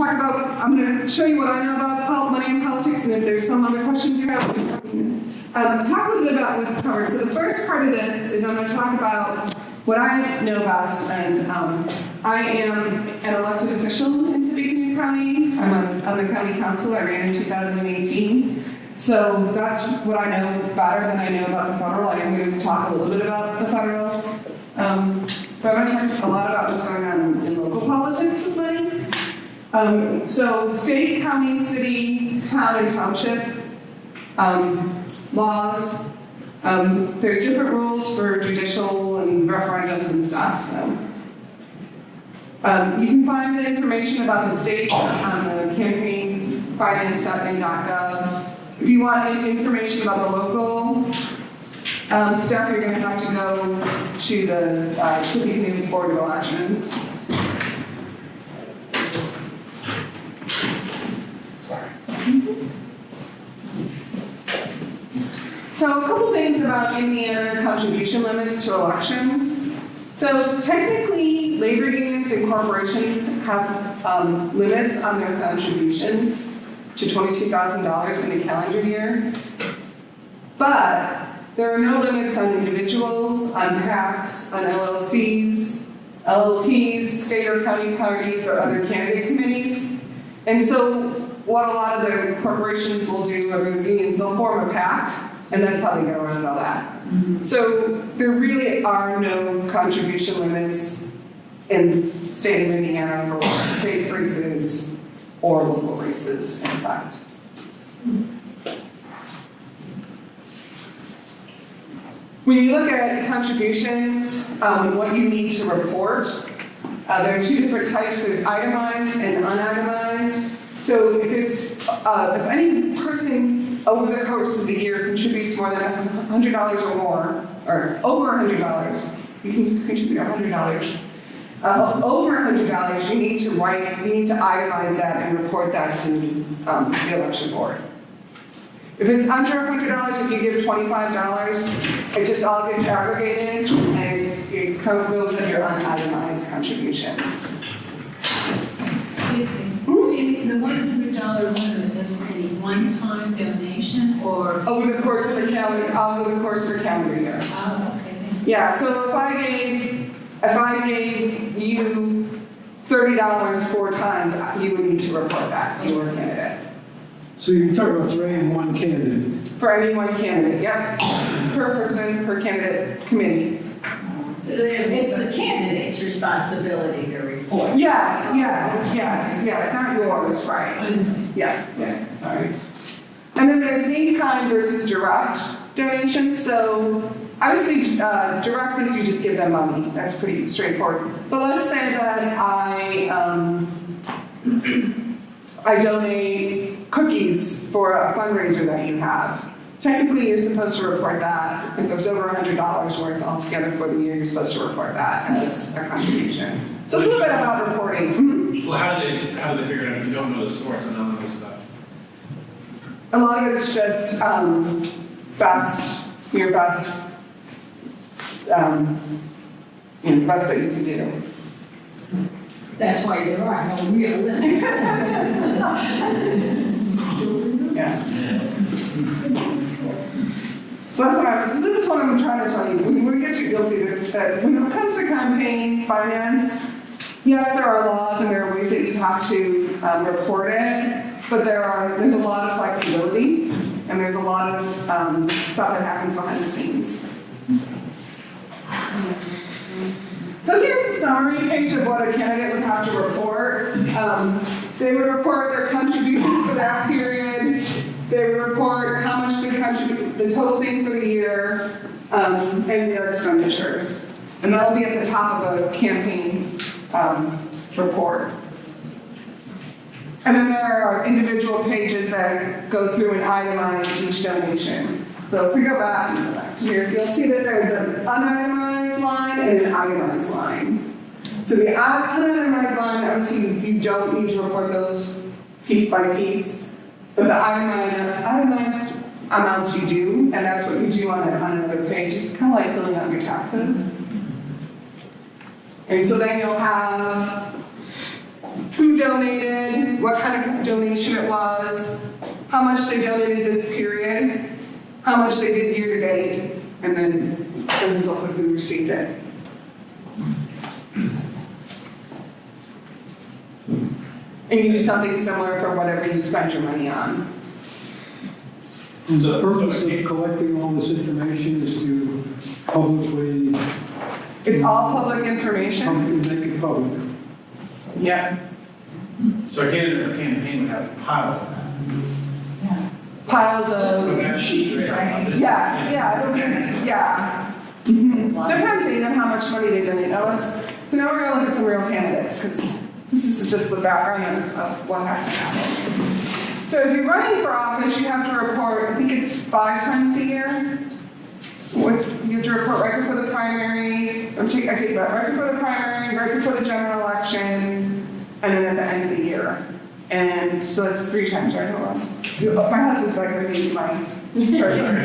talk about, I'm going to show you what I know about money and politics, and if there's some other questions you have, talk a little bit about what's covered. So the first part of this is I'm going to talk about what I know best, and I am an elected official in Topeka County. I'm on the county council. I ran in 2018. So that's what I know better than I know about the federal. I am going to talk a little bit about the federal. But I'm going to talk a lot about what's going on in local politics with money. So state, county, city, town, and township laws. There's different rules for judicial and referendums and stuff. So you can find the information about the state on the campaignfinance.in.gov. If you want information about the local stuff, you're going to have to go to the Topeka Board of Elections. Sorry. So a couple things about Indiana contribution limits to elections. So technically, labor unions and corporations have limits on their contributions to $22,000 in a calendar year. But there are no limits on individuals, on PACs, on LLCs, LLPs, state or county parties, or other candidate committees. And so what a lot of the corporations will do, or the unions, they'll form a PAC, and that's how they get around all that. Mm-hmm. So there really are no contribution limits in the state of Indiana for state races or local races, in fact. When you look at contributions, what you need to report, there are two different types. There's itemized and unitemized. So if any person over the course of the year contributes more than $100 or more, or over $100, you can contribute $100. Over $100, you need to itemize that and report that to the election board. If it's under $100, if you give $25, it just all gets aggregated and it goes in your unitemized contributions. Excuse me. So the $100 limit is for any one-time donation, or over the course of a calendar year. Oh, okay. Yeah. So if I gave you $30 4 times, you would need to report that you were a candidate. So you're talking about for any one candidate? For any one candidate, yep. Per person, per candidate committee. So it's the candidate's responsibility to report. Yes, not yours, right? I understand. Yeah, sorry. And then there's in-kind versus direct donations. So obviously, direct is you just give them money. That's pretty straightforward. But let's say that I donate cookies for a fundraiser that you have. Technically, you're supposed to report that. If there's over $100 worth altogether for the year, you're supposed to report that as a contribution. So it's a little bit about reporting. Mm-hmm. Well, how do they figure it out if you don't know the source and none of this stuff? A lot of it's just your best that you can do. That's why there are no real limits. Yeah. So this is what I'm trying to tell you. When we get to it, you'll see that when it comes to campaign finance, yes, there are laws and there are ways that you have to report it, but there's a lot of flexibility and there's a lot of stuff that happens behind the scenes. So here's a summary page of what a candidate would have to report. They would report their contributions for that period. They would report how much they contribute, the total thing for the year, and their expenditures. And that'll be at the top of a campaign report. And then there are individual pages that go through and itemize each donation. So if we go back here, you'll see that there's an unitemized line and an itemized line. So the unitemized line, obviously you don't need to report those piece by piece, but the itemized amounts you do, and that's what you do on another page. It's kind of like filling out your taxes. And so then you'll have who donated, what kind of donation it was, how much they donated this period, how much they did year to date, and then sometimes I'll put who received it. And you do something similar for whatever you spend your money on. And the purpose of collecting all this information is to publicly, It's all public information. publicly make it public. Yeah. So a candidate or campaign would have piles of that. Piles With of, that sheet, right? yes, yeah, yeah. Mhm. Depends on how much money they donate. Now so now we're gonna look at some real candidates, because this is just the background of what has to happen. So if you're running for office, you have to report, I think it's 5 times a year. You have to report right before the primary, I take that, right before the primary, right before the general election, and then at the end of the year. And so that's 3 times, right? Hold on. My husband's back there, he's my treasurer.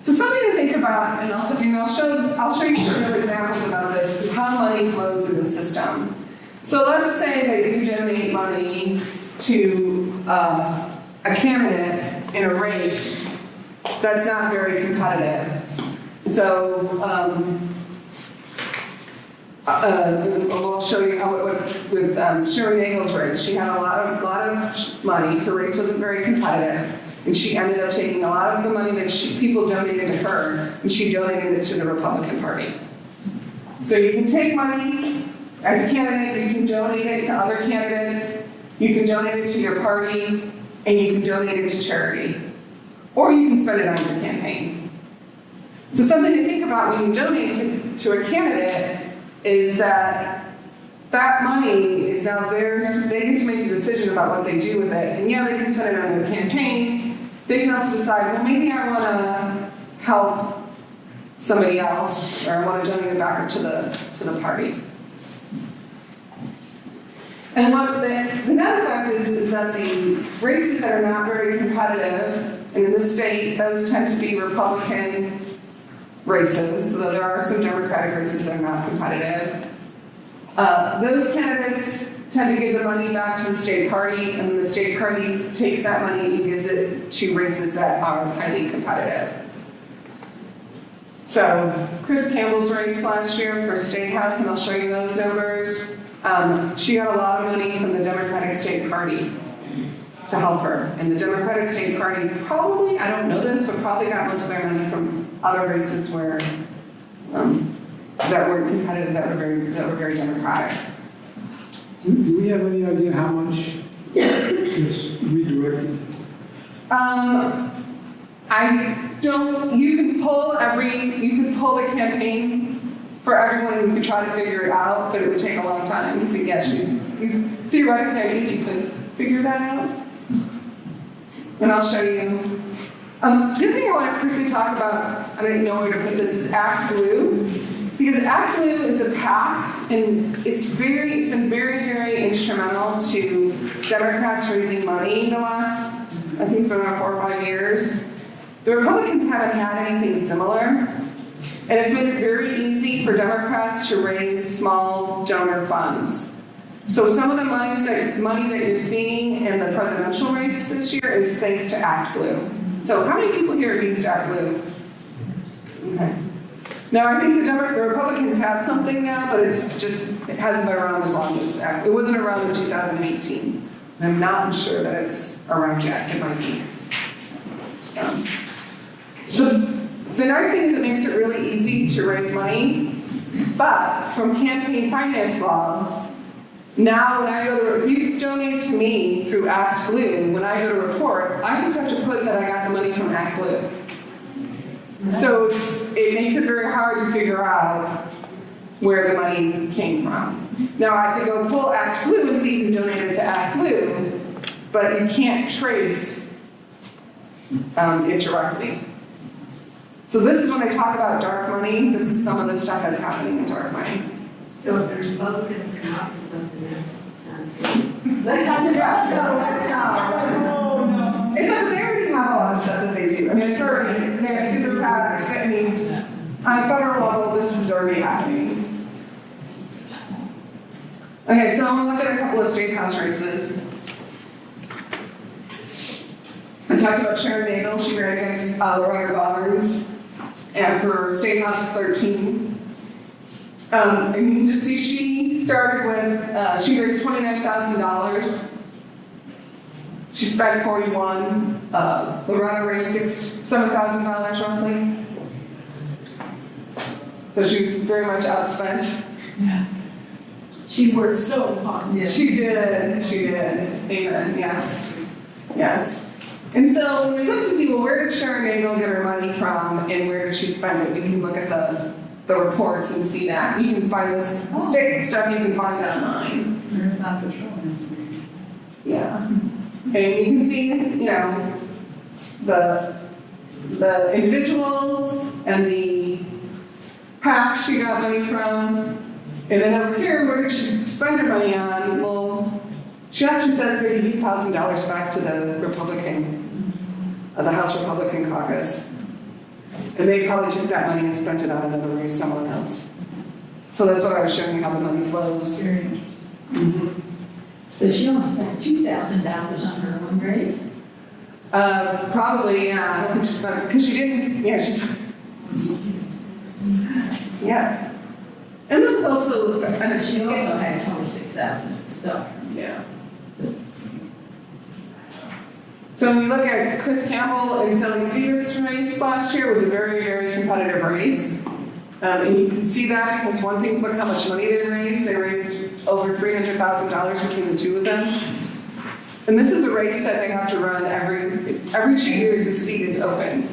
So something to think about, and I'll show you some real examples about this, is how money flows in the system. So let's say that you donate money to a candidate in a race that's not very competitive. So I'll show you how it went with Sherry Nagel's race. She had a lot of money. Her race wasn't very competitive. And she ended up taking a lot of the money that people donated to her, and she donated it to the Republican Party. So you can take money as a candidate, you can donate it to other candidates, you can donate it to your party, and you can donate it to charity. Or you can spend it on your campaign. So something to think about when you donate to a candidate is that money is now theirs. They get to make the decision about what they do with it. And yeah, they can spend it on their campaign. They can also decide, well, maybe I want to help somebody else, or I want to donate it back to the party. And what the net effect is that the races that are not very competitive, and in this state, those tend to be Republican races, so there are some Democratic races that are not competitive. Those candidates tend to give the money back to the state party, and the state party takes that money and gives it to races that are highly competitive. So Chris Campbell's race last year for State House, and I'll show you those numbers, she got a lot of money from the Democratic State Party to help her. And the Democratic State Party probably, I don't know this, but probably got most of their money from other races where that weren't competitive, that were very democratic. Do we have any idea how much is redirected? I don't, you can pull the campaign for everyone, and you could try to figure it out, but it would take a long time. But yes, you theoretically, I think you could figure that out. And I'll show you. The other thing I want to quickly talk about, I didn't know where to put this, is Act Blue. Because Act Blue is a PAC, and it's been very, very instrumental to Democrats raising money the last, I think it's been around 4 or 5 years. The Republicans haven't had anything similar, and it's made it very easy for Democrats to raise small donor funds. So some of the money that you're seeing in the presidential race this year is thanks to Act Blue. So how many people here have used Act Blue? Okay. Now I think the Republicans have something now, but it hasn't been around as long as Act. It wasn't around in 2018. I'm not sure that it's around yet. It might be. The nice thing is it makes it really easy to raise money, but from campaign finance law, now when if you donate to me through Act Blue, when I go to report, I just have to put that I got the money from Act Blue. So it makes it very hard to figure out where the money came from. Now I could go pull Act Blue and see who donated to Act Blue, but you can't trace it directly. So this is when I talk about dark money. This is some of the stuff that's happening in dark money. So if the Republicans come up with something that's It's like they already have a lot of stuff that they do. I mean, it's already, they have super PACs. I mean, on a federal level, this is already happening. Okay, so I'm gonna look at a couple of state house races. I talked about Sharon Nagel, she ran against Loretta Roberts, and for State House 13. And you can just see she started with, she raised $29,000. She spent 41. Loretta raised $7,000 roughly. So she was very much outspent. She worked so hard. She did. Amen, yes, yes. And so when we look to see, well, where did Sharon Nagel get her money from and where did she spend it, we can look at the reports and see that. You can find this state stuff you can find online. They're not patrolling. Yeah. And you can see, you know, the individuals and the PAC she got money from. And then over here, where did she spend her money on? Well, she actually sent $38,000 back to the the House Republican caucus. And they probably took that money and spent it on another race somewhere else. So that's what I was showing you, how the money flows. Very interesting. So she only spent $2,000 on her one race? Probably, yeah. I don't think she spent, because she didn't, yeah. And this is also, And she also had 26,000 stuff. yeah. So when you look at Chris Campbell and Sally Seager's race last year, it was a very, very competitive race. And you can see that because one thing, look how much money they raised. They raised over $300,000 between the two of them. And this is a race that they have to run every 2 years. The seat is open.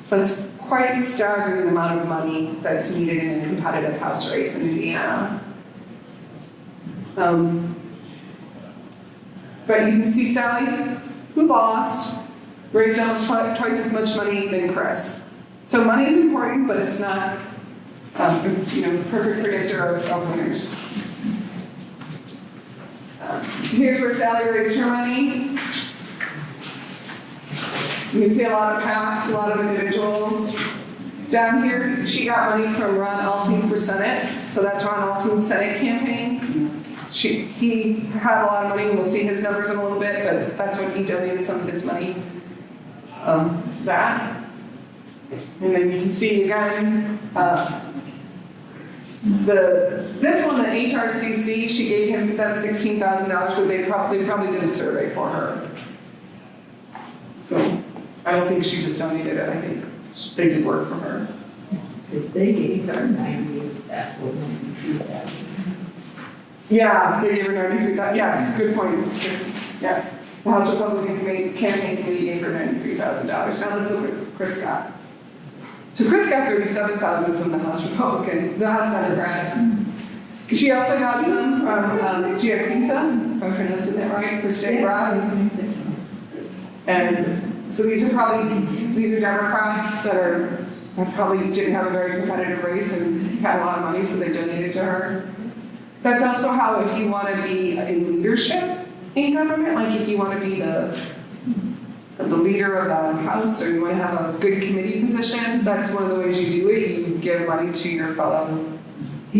So it's quite a staggering amount of money that's needed in a competitive House race in Indiana. But you can see Sally, who lost, raised almost twice as much money than Chris. So money is important, but it's not, perfect predictor of winners. Here's where Sally raised her money. You can see a lot of PACs, a lot of individuals. Down here, she got money from Ron Alting for Senate. So that's Ron Alting's Senate campaign. He had a lot of money, and we'll see his numbers in a little bit, but that's when he donated some of his money to that. And then you can see again, this one, the HRCC, she gave him that $16,000, but they probably did a survey for her. So I don't think she just donated it. I think they did work for her. Because they gave her 93,000. Yeah, they gave her 93,000. Yes, good point. Yeah, the House Republican campaign committee gave her $93,000. Now let's look at Chris Scott. So Chris got $37,000 from the House Republican, the House Democrats. She also got some from Gia Quinta, if I'm pronouncing that right, for state rep. And so these are Democrats that probably didn't have a very competitive race and had a lot of money, so they donated to her. That's also how, if you want to be in leadership in government, like if you want to be the leader of the House or you want to have a good committee position, that's one of the ways you do it. You give money to your fellow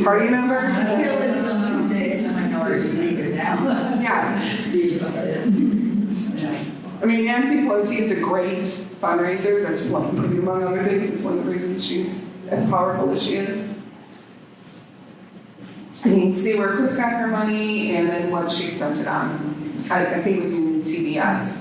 party members. Phil is the minority leader now. Yeah. I mean, Nancy Pelosi is a great fundraiser. That's one, maybe among other things, it's one of the reasons she's as powerful as she is. And you can see where Chris got her money and then what she spent it on. I think it was in TV ads.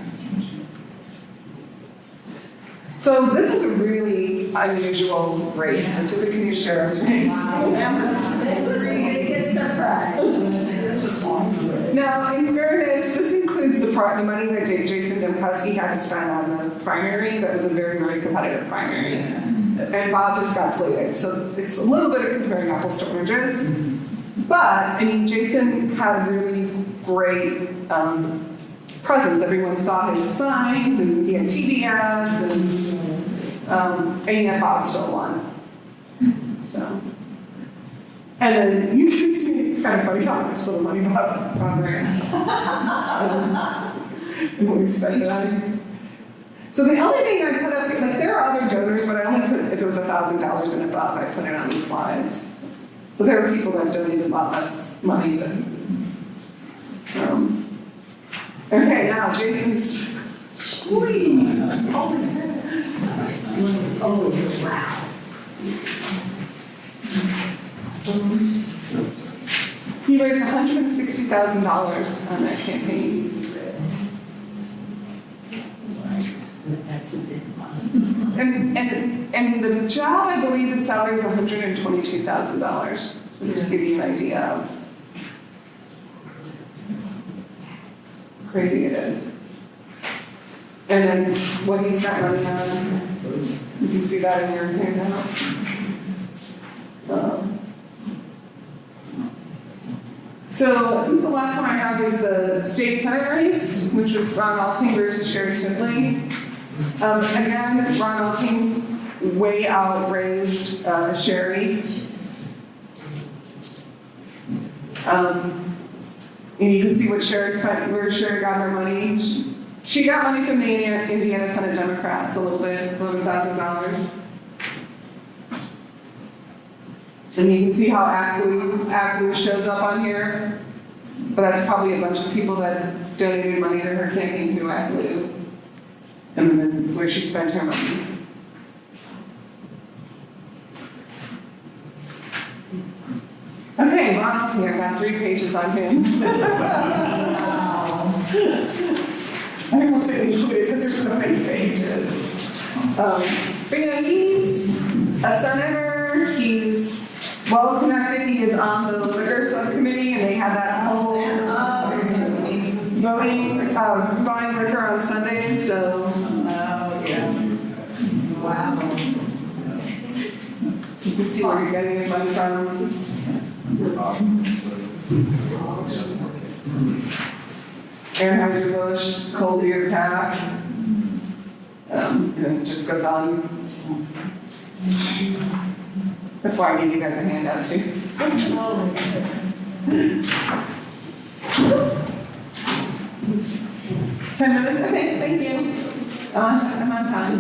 So this is a really unusual race, the Tippecanoe Sheriff's race. This was a biggest surprise. This was awesome. Now, in fairness, this includes the money that Jason Demkowski had to spend on the primary. That was a very, very competitive primary. And Bob just got slated. So it's a little bit of comparing apples to oranges. But, I mean, Jason had really great presence. Everyone saw his signs, and he had TV ads, and yet Bob still won. So, and then you can see, it's kind of funny how much little money Bob ran. And what we spent it on. So the only thing I put up, like there are other donors, but I only put, if it was $1,000 and above, I put it on these slides. So there were people that donated a lot less money than. Okay, now Jason's. Squeeze. Holy heck. Oh, wow. He raised $160,000 on that campaign. That's a big plus. And the job, I believe, the salary is $122,000, just to give you an idea of how crazy it is. And then what he spent money on, you can see that in your handout. So I think the last one I have is the state senate race, which was Ron Alting versus Sherry Shipley. Again, Ron Alting way outraised Sherry. And you can see what Sherry spent, where Sherry got her money. She got money from the Indiana Senate Democrats, a little bit, $11,000. And you can see how ACLU shows up on here. But that's probably a bunch of people that donated money to her campaign through ACLU. And then where she spent her money. Okay, Ron Alting, I've got 3 pages on him. I almost didn't include it because there's so many pages. But he's a senator, he's well connected, he is on the liquor subcommittee, and they had that whole buying liquor on Sundays, so. Wow. You can see where he's getting his money from. Anheuser-Busch, cold beer pack. And it just goes on. That's why I gave you guys a handout too. 10 minutes? Okay, thank you. I'm on time.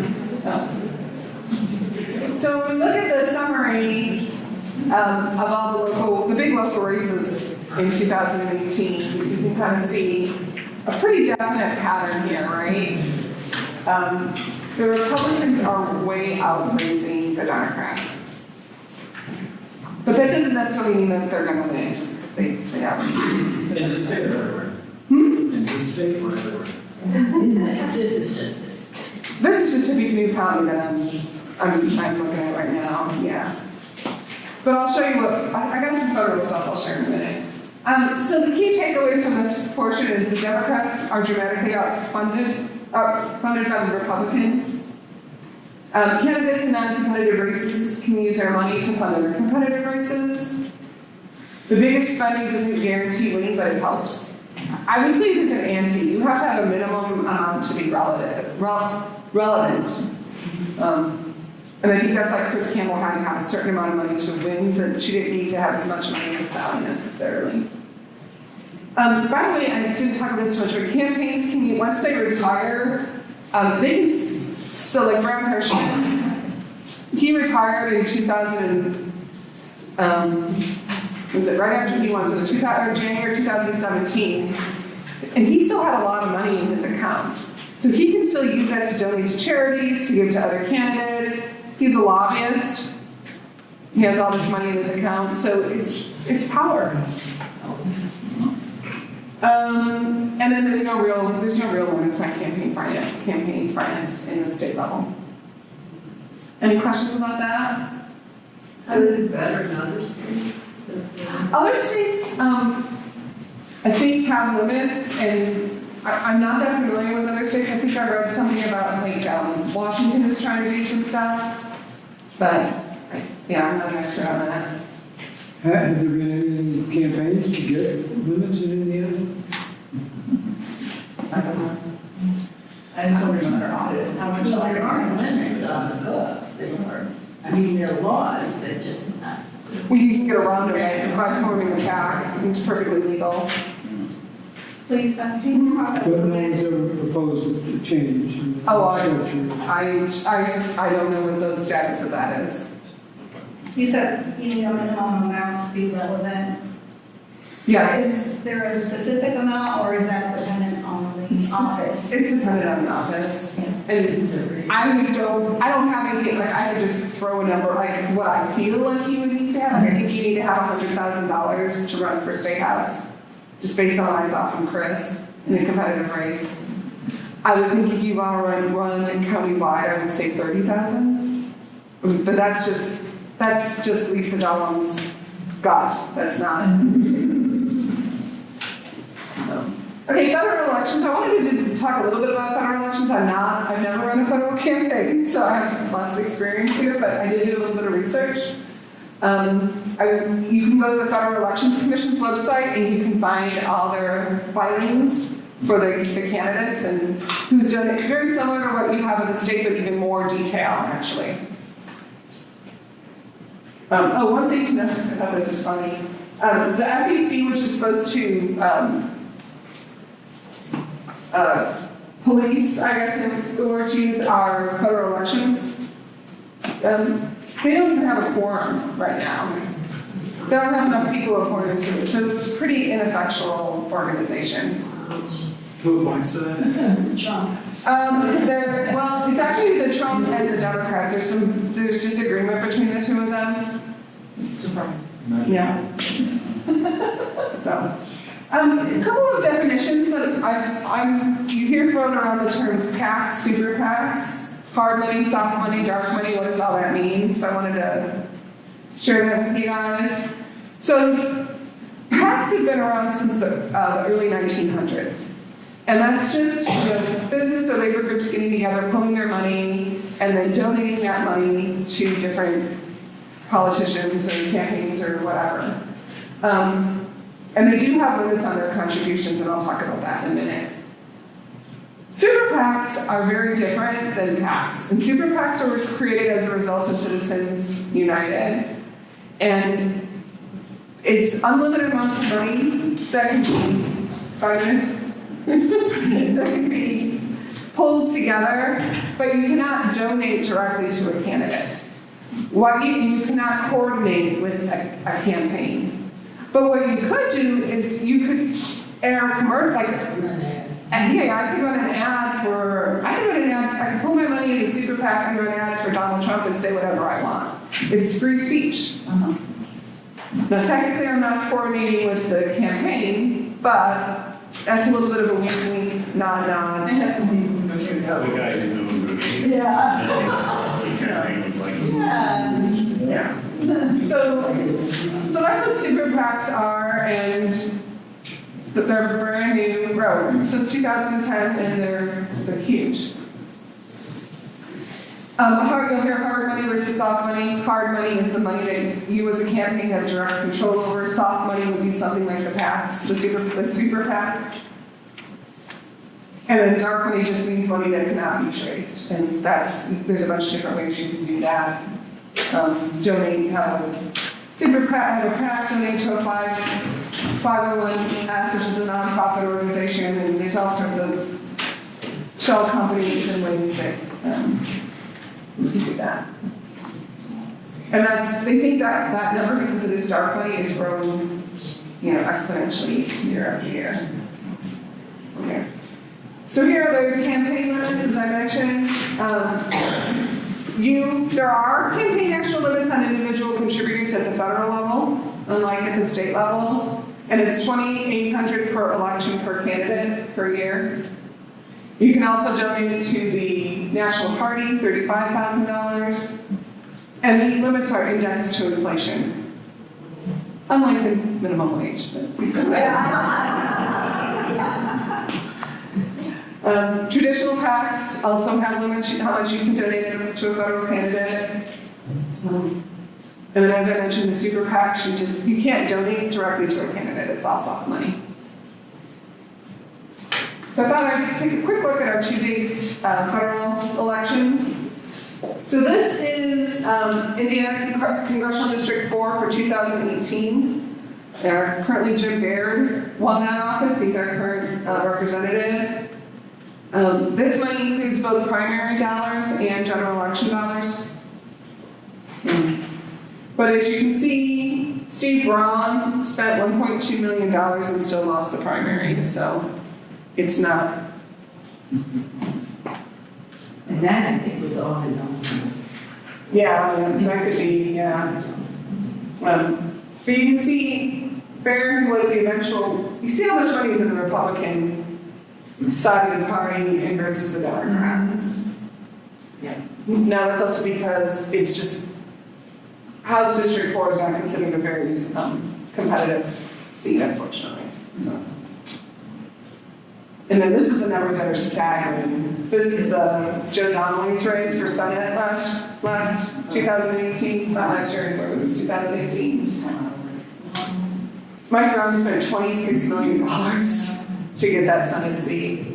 So when we look at the summary of all the big local races in 2018, you can kind of see a pretty definite pattern here, right? The Republicans are way outraising the Democrats. But that doesn't necessarily mean that they're going to win, just because they are. In this state or everywhere? In this state or everywhere? This is just this. This is just a big new county that I'm looking at right now, yeah. But I'll show you what, I got some photo stuff I'll share in a minute. So the key takeaways from this portion is the Democrats are dramatically funded by the Republicans. Candidates in non-competitive races can use their money to fund other competitive races. The biggest spending doesn't guarantee winning, but it helps. I would say there's an ante. You have to have a minimum amount to be relevant. And I think that's like Chris Campbell had to have a certain amount of money to win, but she didn't need to have as much money as Sally necessarily. By the way, I didn't talk about this too much, but campaigns can, once they retire, they can, so like Graham Herschel, he retired in 2000, was it right after he won, so it was January 2017, and he still had a lot of money in his account. So he can still use that to donate to charities, to give to other candidates. He's a lobbyist. He has all this money in his account, so it's power. And then there's no real limits on campaign finance in the state level. Any questions about that? How is it better in other states? Other states, I think have limits, and I'm not that familiar with other states. I think I read something about like Washington is trying to do some stuff, but yeah, I'm not an expert on that. Have there been any campaigns to get limits in Indiana? I don't know. I just wonder if they're audited. How much there are limits on the books? They are, I mean, they're laws, they're just not. Well, you can get around it by forming a PAC. It's perfectly legal. Please, But no one's ever proposed a change. I don't know what the status of that is. You said you need a minimum amount to be relevant. Yes, Is there a specific amount, or is that dependent on the office? it's dependent on the office. And I don't have anything, like, I could just throw a number, like, what I feel like you would need to have. Like, I think you need to have $100,000 to run for State House, just based on what I saw from Chris in a competitive race. I would think if you want to run countywide, I would say 30,000. But that's just Lisa Dellum's gut. That's not. Okay, federal elections. I wanted to talk a little bit about federal elections. I've never run a federal campaign, so I have less experience here, but I did do a little bit of research. You can go to the Federal Elections Commission's website and you can find all their filings for the candidates and who's doing it. It's very similar to what you have at the state, but even more detail, actually. One thing to notice about this is funny. The FEC, which is supposed to police, I guess, or choose our federal elections, they don't even have a quorum right now. They don't have enough people according to it, so it's a pretty ineffectual organization. Who appoints that? Trump. Well, it's actually the Trump and the Democrats. There's disagreement between the two of them. Surprise. Yeah. So, a couple of definitions that you hear thrown around the terms PACs, super PACs, hard money, soft money, dark money. What does all that mean? So I wanted to share that with you guys. So PACs have been around since the early 1900s. And that's just business or labor groups getting together, pulling their money, and then donating that money to different politicians or campaigns or whatever. And they do have limits on their contributions, and I'll talk about that in a minute. Super PACs are very different than PACs. And super PACs were created as a result of Citizens United. And it's unlimited amounts of money that can be, 5 minutes, that can be pulled together, but you cannot donate directly to a candidate. You cannot coordinate with a campaign. But what you could do is you could air commercial, I could run an ad I could pull my money as a super PAC and run ads for Donald Trump and say whatever I want. It's free speech. Now technically I'm not coordinating with the campaign, but that's a little bit of a wink, nod. I have some people who go through that. The guy who's known to Yeah. the campaign was like, Yeah. So that's what super PACs are, and they're brand new, since 2010, and they're huge. You'll hear hard money versus soft money. Hard money is the money that you as a campaign have direct control over. Soft money would be something like the PACs, the super PAC. And then dark money just means money that cannot be traced. And there's a bunch of different ways you can do that. Donate, super PAC, have a PAC, donate to a 501s, which is a nonprofit organization, and there's all sorts of shell companies and ways that you can do that. And they think that number, because it is dark money, is growing, exponentially year after year. Okay. So here are the campaign limits, as I mentioned. There are campaign extra limits on individual contributors at the federal level, unlike at the state level, and it's $2,800 per election per candidate per year. You can also donate to the national party, $35,000, and these limits are indexed to inflation, unlike the minimum wage. But these are traditional PACs also have limits how much you can donate to a federal candidate. And then, as I mentioned, the super PACs, you can't donate directly to a candidate. It's all soft money. So I thought I'd take a quick look at our two big federal elections. So this is Indiana Congressional District 4 for 2018. Currently Jim Baird won that office. He's our current representative. This money includes both primary dollars and general election dollars. But as you can see, Steve Braun spent $1.2 million and still lost the primary, so it's not. And that, I think, was all his own. Yeah, that could be, yeah. But you can see Barron was the eventual, you see how much money is in the Republican side of the party and versus the Democrats. Yeah. Now, that's also because it's just, House District 4 is not considered a very competitive seat, unfortunately, so. And then this is the numbers that are staggering. This is the Joe Donnelly's race for Senate last 2018, not last year, it was 2018. Mike Brown spent $26 million to get that Senate seat.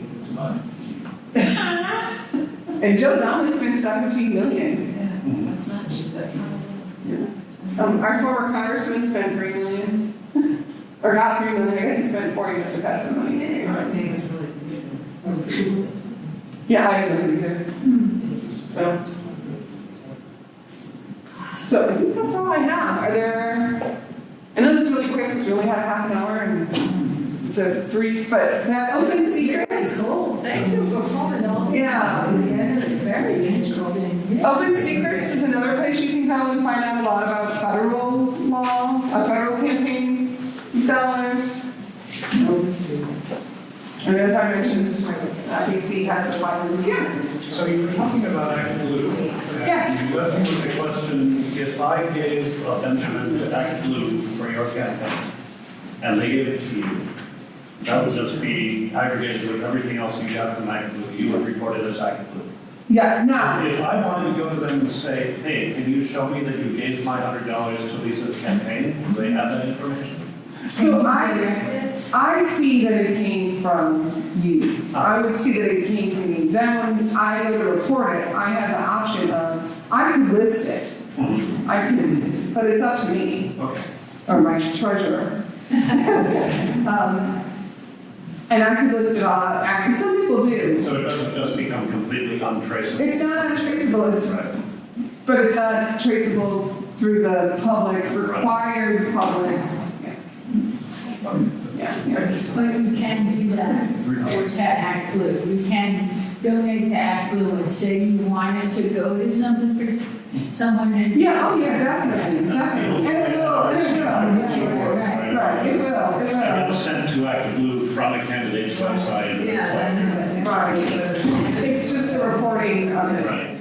And Joe Donnelly spent $17 million. That's not, that's not. Our former congressman spent $3 million. Or got $3 million, I guess he spent 40 just to pass some money. Yeah, I didn't either. So I think that's all I have. Are there, I know this is really quick, because we only have half an hour, and it's a brief, but that open secrets. Cool, thank you for pulling all this. Yeah. Together. It's very interesting. Open Secrets is another place you can go and find out a lot about federal law, federal campaigns, dollars. And as I mentioned, BC has the filings. Yeah. So you were talking about Act Blue. Yes. You left me with the question, if I gave a Benjamin to Act Blue for your campaign, and they gave it to you, that would just be aggregated with everything else you got from Act Blue. You would report it as Act Blue. Yeah, no. If I wanted to go to them and say, hey, can you show me that you gave my $100 to Lisa's campaign? Do they have that information? So I see that it came from you. I would see that it came from you. Then when I go to report it, I have the option of, I can list it. I can, but it's up to me, Okay. or my treasurer. And I can list it all out, and some people do. So it doesn't just become completely untraceable? It's not untraceable, but it's not traceable through the public, required public. Yeah. But you can do that to Act Blue. You can donate to Act Blue and say you want it to go to something for someone. Yeah, oh yeah, definitely, definitely. And it will, Right, it will, And it's sent to Act Blue from a candidate's website. Yeah, that's Right. It's just the reporting of it. Right.